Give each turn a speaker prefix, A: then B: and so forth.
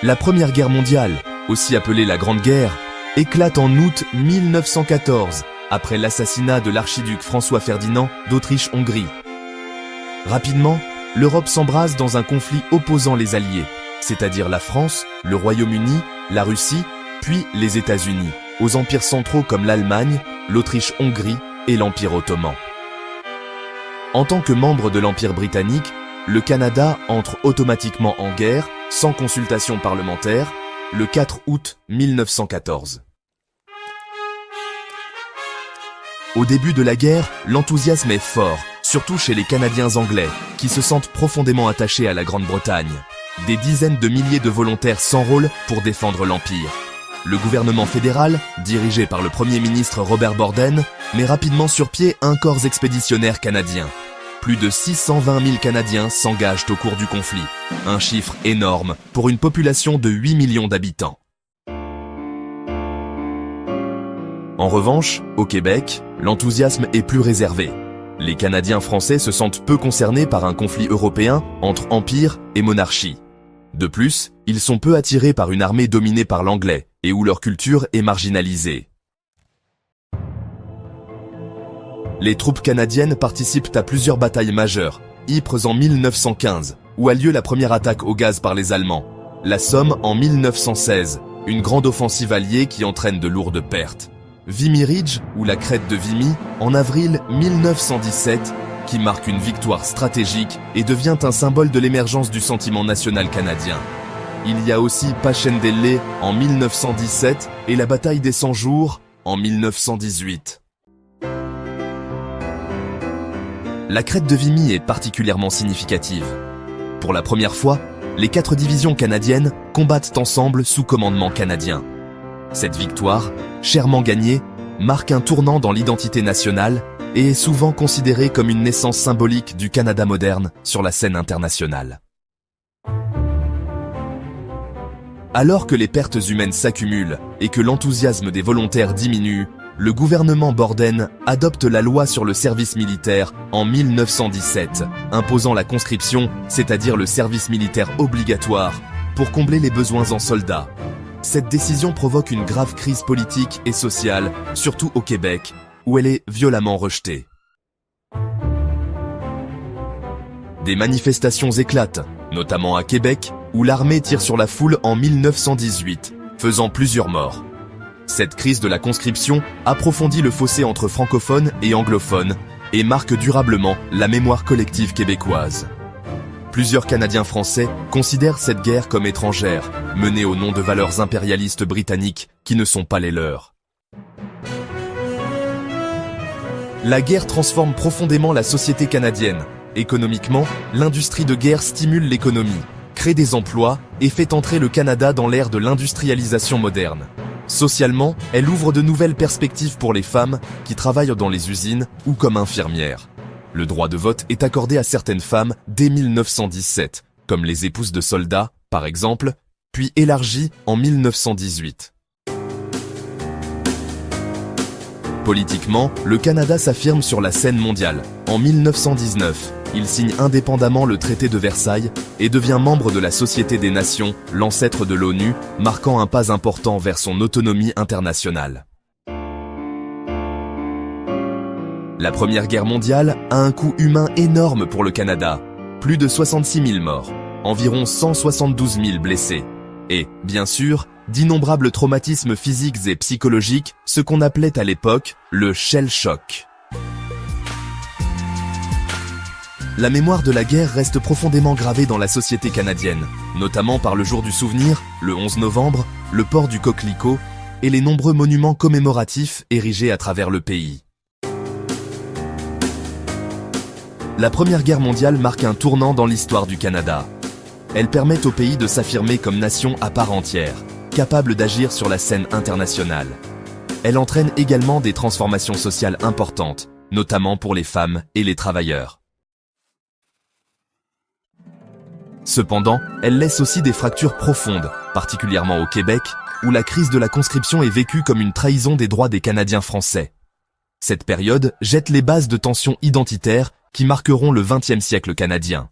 A: La Première Guerre mondiale, aussi appelée la Grande Guerre, éclate en août 1914, après l'assassinat de l'archiduc François-Ferdinand d'Autriche-Hongrie. Rapidement, l'Europe s'embrase dans un conflit opposant les Alliés, c'est-à-dire la France, le Royaume-Uni, la Russie, puis les États-Unis, aux empires centraux comme l'Allemagne, l'Autriche-Hongrie et l'Empire ottoman. En tant que membre de l'Empire britannique, le Canada entre automatiquement en guerre, sans consultation parlementaire, le 4 août 1914. Au début de la guerre, l'enthousiasme est fort, surtout chez les Canadiens anglais, qui se sentent profondément attachés à la Grande-Bretagne. Des dizaines de milliers de volontaires s'enrôlent pour défendre l'Empire. Le gouvernement fédéral, dirigé par le Premier ministre Robert Borden, met rapidement sur pied un corps expéditionnaire canadien. Plus de 620 000 Canadiens s'engagent au cours du conflit, un chiffre énorme pour une population de 8 millions d'habitants. En revanche, au Québec, l'enthousiasme est plus réservé. Les Canadiens français se sentent peu concernés par un conflit européen entre empire et monarchie. De plus, ils sont peu attirés par une armée dominée par l'anglais et où leur culture est marginalisée. Les troupes canadiennes participent à plusieurs batailles majeures, Ypres en 1915, où a lieu la première attaque au gaz par les Allemands, la Somme en 1916, une grande offensive alliée qui entraîne de lourdes pertes, Vimy Ridge, ou la crête de Vimy, en avril 1917, qui marque une victoire stratégique et devient un symbole de l'émergence du sentiment national canadien. Il y a aussi Passchendaele en 1917 et la bataille des 100 jours en 1918. La crête de Vimy est particulièrement significative. Pour la première fois, les 4 divisions canadiennes combattent ensemble sous commandement canadien. Cette victoire, chèrement gagnée, marque un tournant dans l'identité nationale et est souvent considérée comme une naissance symbolique du Canada moderne sur la scène internationale. Alors que les pertes humaines s'accumulent et que l'enthousiasme des volontaires diminue, le gouvernement Borden adopte la loi sur le service militaire en 1917, imposant la conscription, c'est-à-dire le service militaire obligatoire, pour combler les besoins en soldats. Cette décision provoque une grave crise politique et sociale, surtout au Québec, où elle est violemment rejetée. Des manifestations éclatent, notamment à Québec, où l'armée tire sur la foule en 1918, faisant plusieurs morts. Cette crise de la conscription approfondit le fossé entre francophones et anglophones et marque durablement la mémoire collective québécoise. Plusieurs Canadiens français considèrent cette guerre comme étrangère, menée au nom de valeurs impérialistes britanniques qui ne sont pas les leurs. La guerre transforme profondément la société canadienne. Économiquement, l'industrie de guerre stimule l'économie, crée des emplois et fait entrer le Canada dans l'ère de l'industrialisation moderne. Socialement, elle ouvre de nouvelles perspectives pour les femmes qui travaillent dans les usines ou comme infirmières. Le droit de vote est accordé à certaines femmes dès 1917, comme les épouses de soldats, par exemple, puis élargi en 1918. Politiquement, le Canada s'affirme sur la scène mondiale. En 1919, il signe indépendamment le traité de Versailles et devient membre de la Société des Nations, l'ancêtre de l'ONU, marquant un pas important vers son autonomie internationale. La Première Guerre mondiale a un coût humain énorme pour le Canada, plus de 66 000 morts, environ 172 000 blessés, et, bien sûr, d'innombrables traumatismes physiques et psychologiques, ce qu'on appelait à l'époque le shell shock. La mémoire de la guerre reste profondément gravée dans la société canadienne, notamment par le jour du souvenir, le 11 novembre, le port du coquelicot et les nombreux monuments commémoratifs érigés à travers le pays. La Première Guerre mondiale marque un tournant dans l'histoire du Canada. Elle permet au pays de s'affirmer comme nation à part entière, capable d'agir sur la scène internationale. Elle entraîne également des transformations sociales importantes, notamment pour les femmes et les travailleurs. Cependant, elle laisse aussi des fractures profondes, particulièrement au Québec, où la crise de la conscription est vécue comme une trahison des droits des Canadiens français. Cette période jette les bases de tensions identitaires qui marqueront le XXe siècle canadien.